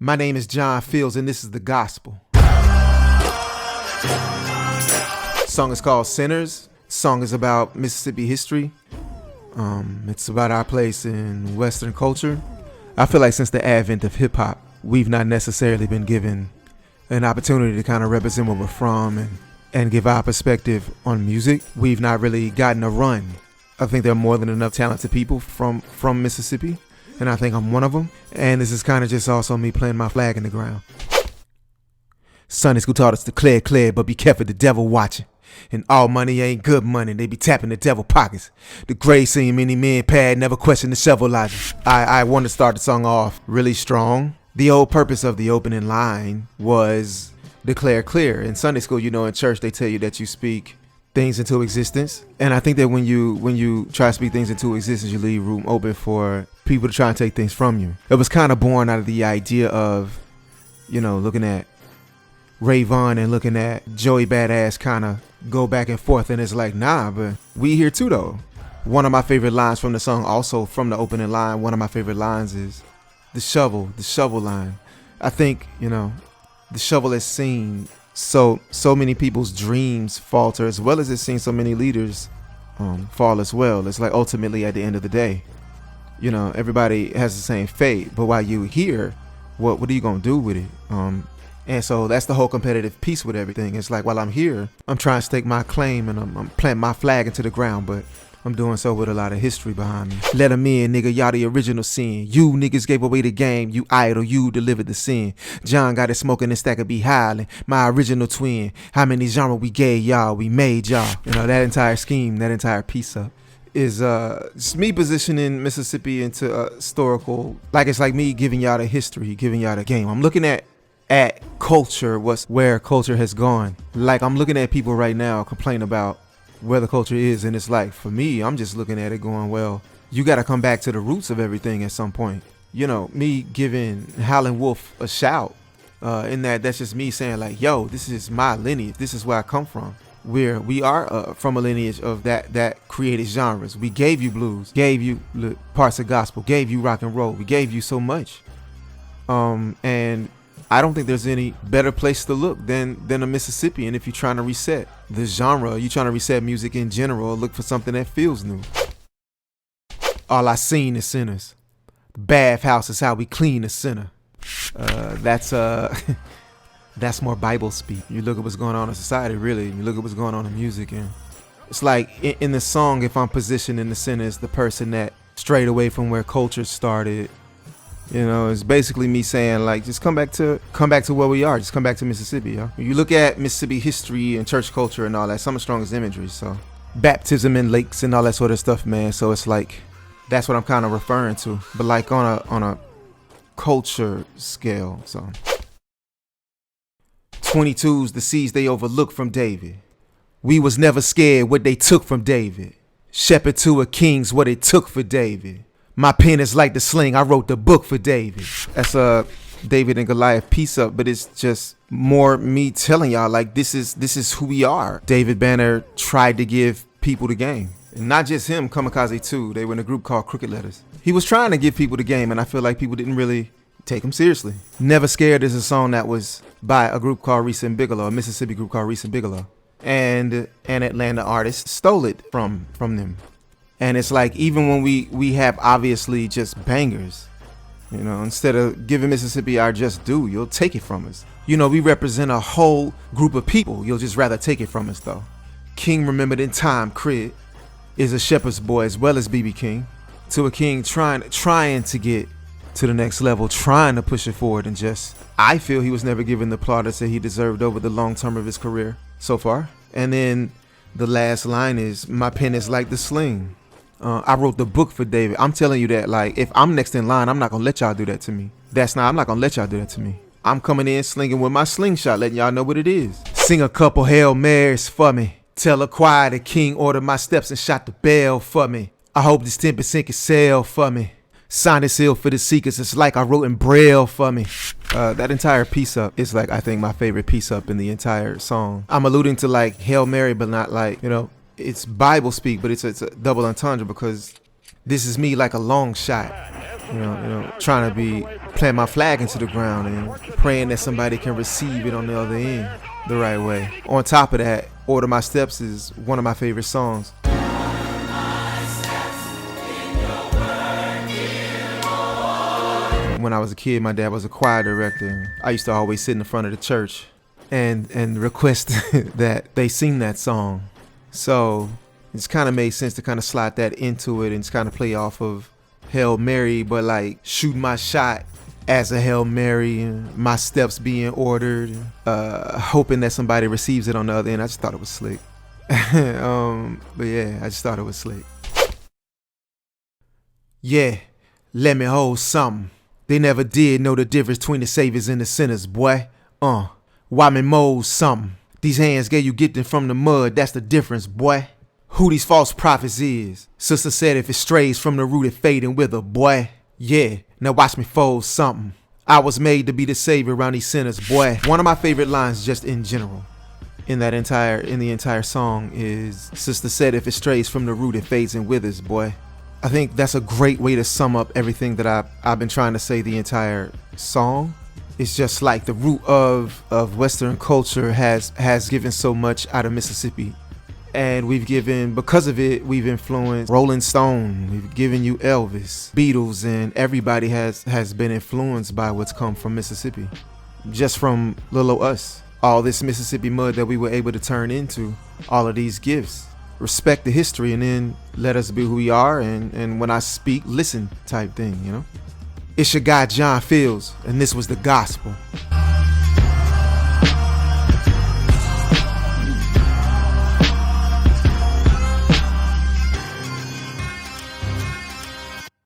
My name is John Fields, and this is the gospel. Song is called Sinners. Song is about Mississippi history. It's about our place in Western culture. I feel like since the advent of hip hop, we've not necessarily been given an opportunity to kind of represent where we're from and give our perspective on music. We've not really gotten a run. I think there are more than enough talented people from Mississippi, and I think I'm one of them. And this is kind of just also me planting my flag in the ground. Sunday school taught us to clear, but be careful, the devil watching. And all money ain't good money, they be tapping the devil pockets. The grave scene, many men pad, never question the shovel logic. I want to start the song off really strong. The whole purpose of the opening line was declare clear. In Sunday school, in church, they tell you that you speak things into existence. And I think that when you try to speak things into existence, you leave room open for people to try and take things from you. It was kind of born out of the idea of, looking at Ray Vaughn and looking at Joey Badass kind of go back and forth, and it's like, nah, but we here too though. One of my favorite lines from the song, also from the opening line, one of my favorite lines is the shovel line. I think, the shovel has seen so many people's dreams falter, as well as it's seen so many leaders fall as well. It's like ultimately at the end of the day, everybody has the same fate, but while you here, what are you gonna do with it? And so that's the whole competitive piece with everything. It's like, while I'm here, I'm trying to stake my claim and I'm planting my flag into the ground, but I'm doing so with a lot of history behind me. Let them in, nigga, y'all the original sin. You niggas gave away the game, you idol, you delivered the sin. John got it smoking and stack of be howling. My original twin. How many genre we gave y'all, we made y'all. That entire scheme, that entire piece up is just me positioning Mississippi into historical, like it's like me giving y'all the history, giving y'all the game. I'm looking at culture, where culture has gone. Like, I'm looking at people right now complain about where the culture is, and it's like, for me, I'm just looking at it going, well, you got to come back to the roots of everything at some point. Me giving Howlin' Wolf a shout, in that's just me saying like, yo, this is my lineage, this is where I come from. We are from a lineage of that created genres. We gave you blues, gave you parts of gospel, gave you rock and roll, we gave you so much, and I don't think there's any better place to look than a Mississippi. And if you're trying to reset the genre, you're trying to reset music in general, look for something that feels new. All I seen is sinners. The bathhouse is how we clean a sinner. That's more Bible speak. You look at what's going on in society, really. You look at what's going on in music, and it's like in the song, if I'm positioned in the sinner as the person that strayed away from where culture started. It's basically me saying, like, just come back to where we are. Just come back to Mississippi, yo. You look at Mississippi history and church culture and all that, some of the strongest imagery. So baptism in lakes and all that sort of stuff, man. So it's like, that's what I'm kind of referring to, but like on a culture scale. So 22's the seeds they overlooked from David. We was never scared what they took from David. Shepherd to a king's what it took for David. My pen is like the sling, I wrote the book for David. That's a David and Goliath piece up, but it's just more me telling y'all, like, this is who we are. David Banner tried to give people the game. And not just him, Kamikaze too. They were in a group called Crooked Letters. He was trying to give people the game, and I feel like people didn't really take him seriously. Never Scared is a song that was by a group called Reese and Bigelow, a Mississippi group called Reese and Bigelow. And an Atlanta artist stole it from them. And it's like, even when we have obviously just bangers, instead of giving Mississippi our just due, you'll take it from us. We represent a whole group of people. You'll just rather take it from us, though. King Remembered in Time, Crid, is a shepherd's boy as well as BB King. To a king trying to get to the next level, trying to push it forward, and just, I feel he was never given the plaudits that he deserved over the long term of his career so far. And then the last line is, my pen is like the sling. I wrote the book for David. I'm telling you that, like, if I'm next in line, I'm not gonna let y'all do that to me. I'm not gonna let y'all do that to me. I'm coming in slinging with my slingshot, letting y'all know what it is. Sing a couple Hail Marys for me. Tell a choir the king ordered my steps and shot the bell for me. I hope this 10% can sell for me. Sign and seal for the seekers. It's like I wrote in Braille for me. That entire piece up is, like, I think my favorite piece up in the entire song. I'm alluding to, like, Hail Mary, but not like, it's Bible speak, but it's a double entendre, because This is me like a long shot, trying to plant my flag into the ground and praying that somebody can receive it on the other end the right way. On top of that, Order My Steps is one of my favorite songs. When I was a kid, my dad was a choir director. I used to always sit in the front of the church and request that they sing that song. So it's kind of made sense to kind of slide that into it and just kind of play off of Hail Mary, but like shoot my shot as a Hail Mary, and my steps being ordered, hoping that somebody receives it on the other end. I just thought it was slick. But yeah, I just thought it was slick. Yeah, let me hold something. They never did know the difference between the saviors and the sinners, boy. Why me mold something? These hands gave you getting from the mud, that's the difference, boy. Who these false prophets is? Sister said if it strays from the root it fade and wither, boy. Yeah, now watch me fold something. I was made to be the savior around these sinners, boy. One of my favorite lines just in general in the entire song is Sister said if it strays from the root it fades and withers, boy. I think that's a great way to sum up everything that I've been trying to say the entire song. It's just like the root of Western culture has given so much out of Mississippi. And because of it, we've influenced Rolling Stone, we've given you Elvis, Beatles, and everybody has been influenced by what's come from Mississippi. Just from little us. All this Mississippi mud that we were able to turn into, all of these gifts. Respect the history and then let us be who we are, and when I speak, listen type thing, It's your guy John Fields, and this was the gospel.